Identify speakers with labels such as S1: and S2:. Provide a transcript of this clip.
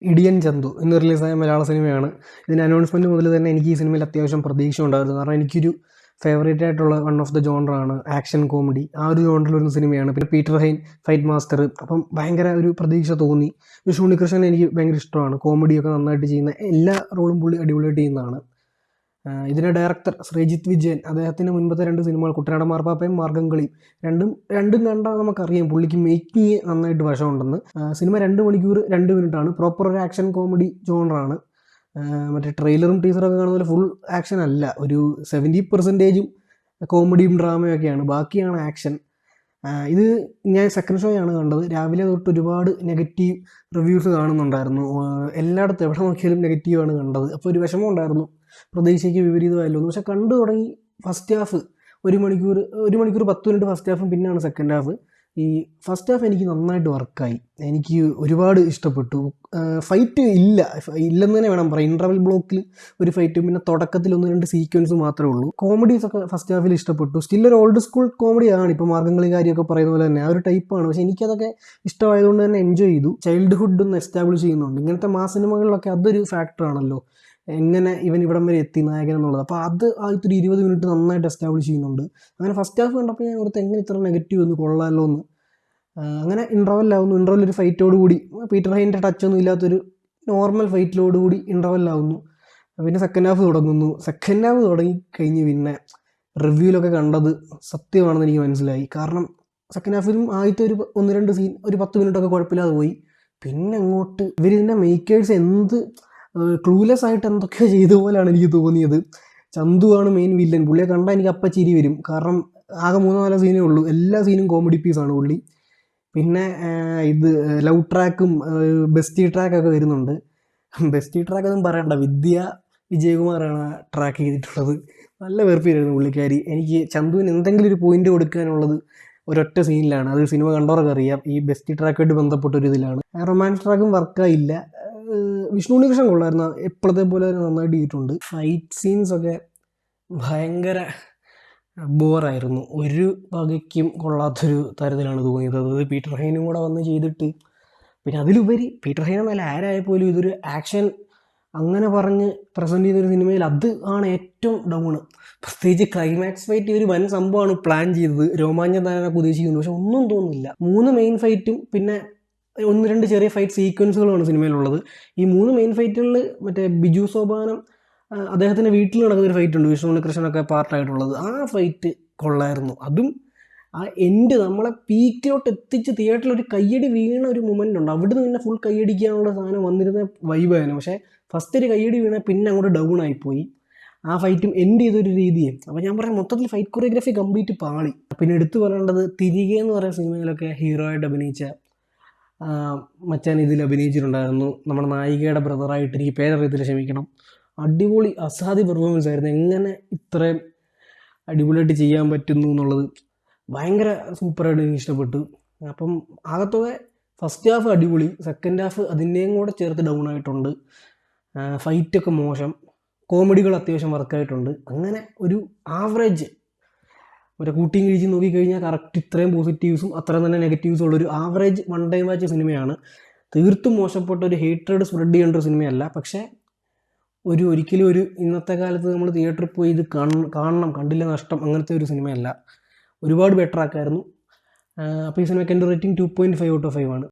S1: ഇടിയൻ ചന്തു ഇന്ന് റിലീസായ മലയാള സിനിമയാണ്. ഇതിൻ്റെ അനൗൺസ്മെൻറ്റ് മുതൽ തന്നെ എനിക്ക് ഈ സിനിമയിൽ അത്യാവശ്യം പ്രതീക്ഷ ഉണ്ടായിരുന്നു. കാരണം എനിക്കൊരു ഫേവറേറ്റ് ആയിട്ടുള്ള വൺ ഓഫ് ദ ജോണറാണ് ആക്ഷൻ കോമഡി. ആ ഒരു ജോണറിൽ വരുന്ന സിനിമയാണ്. പിന്നെ പീറ്റർ ഹൈൻ ഫൈറ്റ് മാസ്റ്റർ, അപ്പം ഭയങ്കര ഒരു പ്രതീക്ഷ തോന്നി. വിഷ്ണു ഉണ്ണികൃഷ്ണൻ എനിക്ക് ഭയങ്കര ഇഷ്ടമാണ്. കോമഡിയൊക്കെ നന്നായിട്ട് ചെയ്യുന്ന എല്ലാ റോളും പുള്ളി അടിപൊളിയായിട്ട് ചെയ്യുന്നതാണ്. ഇതിൻ്റെ ഡയറക്ടർ ശ്രീജിത്ത് വിജയൻ, അദ്ദേഹത്തിൻ്റെ മുൻപത്തെ 2 സിനിമകൾ കുട്ടനാടൻ മാർപ്പാപ്പയും മാർഗ്ഗംകളിയും രണ്ടും കണ്ടാൽ നമുക്കറിയാം പുള്ളിക്ക് മേക്കിങ് നന്നായിട്ട് വശമുണ്ടെന്ന്. സിനിമ 2 മണിക്കൂർ 2 മിനിറ്റാണ്. പ്രോപ്പർ ഒരു ആക്ഷൻ കോമഡി ജോണറാണ്. മറ്റേ ട്രെയിലറും ടീസറൊക്കെ കാണുന്ന പോലെ ഫുൾ ആക്ഷൻ അല്ല, ഒരു 70% കോമഡിയും ഡ്രാമയും ഒക്കെയാണ്, ബാക്കിയാണ് ആക്ഷൻ. ഇത് ഞാൻ സെക്കൻഡ് ഷോയാണ് കണ്ടത്. രാവിലെ തൊട്ട് ഒരുപാട് നെഗറ്റീവ് റിവ്യൂസ് കാണുന്നുണ്ടായിരുന്നു. എല്ലായിടത്തും എവിടെ നോക്കിയാലും നെഗറ്റീവാണ് കണ്ടത്. അപ്പോൾ ഒരു വിഷമം ഉണ്ടായിരുന്നു, പ്രതീക്ഷയ്ക്ക് വിപരീതമായല്ലോ. പക്ഷെ കണ്ടു തുടങ്ങി ഫസ്റ്റ് ഹാഫ് 1 മണിക്കൂർ 10 മിനിറ്റ് ഫസ്റ്റ് ഹാഫും പിന്നെയാണ് സെക്കൻഡ് ഹാഫ്. ഈ ഫസ്റ്റ് ഹാഫ് എനിക്ക് നന്നായിട്ട് വർക്കായി, എനിക്ക് ഒരുപാട് ഇഷ്ടപ്പെട്ടു. ഫൈറ്റ് ഇല്ലെന്ന് തന്നെ വേണം പറയാം. ഇൻ്റർവൽ ബ്ലോക്കിൽ ഒരു ഫൈറ്റും പിന്നെ തുടക്കത്തിൽ 1-2 സീക്വൻസ് മാത്രമേ ഉള്ളൂ. കോമഡീസൊക്കെ ഫസ്റ്റ് ഹാഫിൽ ഇഷ്ടപ്പെട്ടു. സ്റ്റിൽ ഒരു ഓൾഡ് സ്കൂൾ കോമഡിയാണ്, ഇപ്പോൾ മാർഗ്ഗംകളി കാര്യമൊക്കെ പറയുന്ന പോലെ തന്നെ ആ ഒരു ടൈപ്പാണ്. പക്ഷേ എനിക്കതൊക്കെ ഇഷ്ടമായതുകൊണ്ട് തന്നെ എൻജോയ് ചെയ്തു. ചൈൽഡ്ഹുഡ് ഒന്ന് എസ്റ്റാബ്ലിഷ് ചെയ്യുന്നുണ്ട്. ഇങ്ങനത്തെ മാസ് സിനിമകളിലൊക്കെ അതൊരു ഫാക്ടറാണല്ലോ, എങ്ങനെ ഇവൻ ഇവിടം വരെ എത്തി നായകൻ എന്നുള്ളത്. അപ്പോൾ അത് ആദ്യത്തെ ഒരു 20 മിനിറ്റ് നന്നായിട്ട് എസ്റ്റാബ്ലിഷ് ചെയ്യുന്നുണ്ട്. അങ്ങനെ ഫസ്റ്റ് ഹാഫ് കണ്ടപ്പോൾ ഞാൻ ഓർത്ത് എങ്ങനെ ഇത്ര നെഗറ്റീവ് ഒന്ന് കൊള്ളാമല്ലോ എന്ന്. അങ്ങനെ ഇൻ്റർവെൽ ഒരു ഫൈറ്റോടുകൂടി, പീറ്റർ ഹൈൻ്റെ ടച്ചൊന്നും ഇല്ലാത്തൊരു നോർമൽ ഫൈറ്റിലോടുകൂടി ഇൻ്റർവെല്ലാവുന്നു. പിന്നെ സെക്കൻഡ് ഹാഫ് തുടങ്ങുന്നു. സെക്കൻഡ് ഹാഫ് തുടങ്ങി കഴിഞ്ഞ് പിന്നെ റിവ്യൂലൊക്കെ കണ്ടത് സത്യമാണെന്ന് എനിക്ക് മനസ്സിലായി. കാരണം സെക്കൻഡ് ഹാഫിലും ആദ്യത്തെ ഒരു 1-2 സീൻ ഒരു 10 മിനിറ്റൊക്കെ കുഴപ്പമില്ലാതെ പോയി. പിന്നെ അങ്ങോട്ട് ഇവരിതിൻ്റെ മേക്കേഴ്സ് എന്ത് ക്ലൂലെസ് ആയിട്ട് എന്തൊക്കെയോ ചെയ്ത പോലെയാണ് എനിക്ക് തോന്നിയത്. ചന്തുവാണ് മെയിൻ വില്ലൻ. പുള്ളിയെ കണ്ടാൽ എനിക്ക് അപ്പം ചിരി വരും. കാരണം ആകെ 3-4 സീനേ ഉള്ളൂ, എല്ലാ സീനും കോമഡി പീസാണ് പുള്ളി. പിന്നെ ഇത് ലവ് ട്രാക്കും ബെസ്റ്റി ട്രാക്കൊക്കെ വരുന്നുണ്ട്. ബെസ്റ്റി ട്രാക്കൊന്നും പറയണ്ട, വിദ്യ വിജയകുമാറാണ് ട്രാക്ക് ചെയ്തിട്ടുള്ളത്. നല്ല വെറുപ്പിലായിരുന്നു പുള്ളിക്കാരി. എനിക്ക് ചന്തുവിന് എന്തെങ്കിലും ഒരു പോയിന്റ് കൊടുക്കാനുള്ളത് ഒരൊറ്റ സീനിലാണ്. അത് സിനിമ കണ്ടവർക്ക് അറിയാം. ഈ ബെസ്റ്റി ട്രാക്കായിട്ട് ബന്ധപ്പെട്ടൊരു ഇതിലാണ്. റൊമാൻസ് ട്രാക്കും വർക്കായില്ല. വിഷ്ണു ഉണ്ണികൃഷ്ണൻ കൊള്ളായിരുന്നു, എപ്പോഴത്തെ പോലെ നന്നായിട്ട് ചെയ്തിട്ടുണ്ട്. ഫൈറ്റ് സീൻസൊക്കെ ഭയങ്കര ബോറായിരുന്നു, ഒരു വകയ്ക്കും കൊള്ളാത്തൊരു തരത്തിലാണ് തോന്നിയത്. അതായത് പീറ്റർ ഹൈനും കൂടെ വന്ന് ചെയ്തിട്ട്, പിന്നെ അതിലുപരി പീറ്റർ ഹൈൻ എന്നല്ല ആരായപ്പോലും ഇതൊരു ആക്ഷൻ അങ്ങനെ പറഞ്ഞ് പ്രസൻറ്റ് ചെയ്തൊരു സിനിമയിൽ അത് ആണ് ഏറ്റവും ഡൗണ്. പ്രത്യേകിച്ച് ക്ലൈമാക്സ് ഫൈറ്റ് ഒരു വൻ സംഭവമാണ് പ്ലാൻ ചെയ്തത്, രോമാഞ്ചം താനൊക്കെ ഉദ്ദേശിക്കുന്നു. പക്ഷെ ഒന്നും തോന്നുന്നില്ല. 3 മെയിൻ ഫൈറ്റും പിന്നെ 1-2 ചെറിയ ഫൈറ്റ് സീക്വൻസുകളാണ് സിനിമയിലുള്ളത്. ഈ 3 മെയിൻ ഫൈറ്റുകളിൽ മറ്റേ ബിജു സോപാനം അദ്ദേഹത്തിൻ്റെ വീട്ടിൽ നടക്കുന്നൊരു ഫൈറ്റ് ഉണ്ട്, വിഷ്ണു ഉണ്ണികൃഷ്ണനൊക്കെ പാർട്ടായിട്ടുള്ളത്. ആ ഫൈറ്റ് കൊള്ളായിരുന്നു. അതും ആ എൻഡ് നമ്മളെ പീക്കിലോട്ട് എത്തിച്ച് തിയേറ്ററിൽ ഒരു കയ്യടി വീണ ഒരു മൊമെൻ്റ് ഉണ്ട്. അവിടുന്ന് പിന്നെ ഫുൾ കയ്യടിക്കാനുള്ള സാധനം വന്നിരുന്ന വൈബായിരുന്നു. പക്ഷേ ഫസ്റ്റ് ഒരു കയ്യടി വീണ പിന്നെ അങ്ങോട്ട് ഡൗൺ ആയിപ്പോയി. ആ ഫൈറ്റും എൻഡ് ചെയ്തൊരു രീതിയും. അപ്പോൾ ഞാൻ പറയാം, മൊത്തത്തിൽ ഫൈറ്റ് കൊറിയോഗ്രാഫി കംപ്ലീറ്റ് പാളി. പിന്നെ എടുത്തു പറയേണ്ടത് തിരികെ എന്ന് പറയുന്ന സിനിമയിലൊക്കെ ഹീറോ ആയിട്ട് അഭിനയിച്ച മച്ചാൻ ഇതിൽ അഭിനയിച്ചിട്ടുണ്ടായിരുന്നു. നമ്മുടെ നായികയുടെ ബ്രദറായിട്ട്, എനിക്ക് പേരറിയത്തില്ല, ക്ഷമിക്കണം. അടിപൊളി അസാധ്യ പെർഫോമൻസ് ആയിരുന്നു. എങ്ങനെ ഇത്രയും അടിപൊളിയായിട്ട് ചെയ്യാൻ പറ്റുന്നു എന്നുള്ളത് ഭയങ്കര സൂപ്പറായിട്ട് എനിക്ക് ഇഷ്ടപ്പെട്ടു. അപ്പം ആകത്തോടെ ഫസ്റ്റ് ഹാഫ് അടിപൊളി, സെക്കൻഡ് ഹാഫ് അതിൻ്റെയും കൂടെ ചേർത്ത് ഡൗൺ ആയിട്ടുണ്ട്. ഫൈറ്റൊക്കെ മോശം, കോമഡികൾ അത്യാവശ്യം വർക്കായിട്ടുണ്ട്. അങ്ങനെ ഒരു ആവറേജ്, ഒരു കൂട്ടിയും കഴിച്ച് നോക്കിക്കഴിഞ്ഞാൽ കറക്റ്റ് ഇത്രയും പോസിറ്റീവ്സും അത്രയും തന്നെ നെഗറ്റീവ്സും ഉള്ളൊരു ആവറേജ് വൺ ടൈം വാച്ച് സിനിമയാണ്. തീർത്തും മോശപ്പെട്ട ഒരു ഹേറ്റ്രഡ് സ്പ്രെഡ് ചെയ്യേണ്ട ഒരു സിനിമയല്ല. പക്ഷേ ഒരിക്കലും ഇന്നത്തെ കാലത്ത് നമ്മൾ തിയേറ്ററിൽ പോയി ഇത് കാണണം, കണ്ടില്ല നഷ്ടം, അങ്ങനത്തെ ഒരു സിനിമയല്ല. ഒരുപാട് ബെറ്റർ ആക്കായിരുന്നു. അപ്പോൾ ഈ സിനിമയ്ക്ക് എൻ്റെ റേറ്റിംഗ് 2.5/5 ആണ്.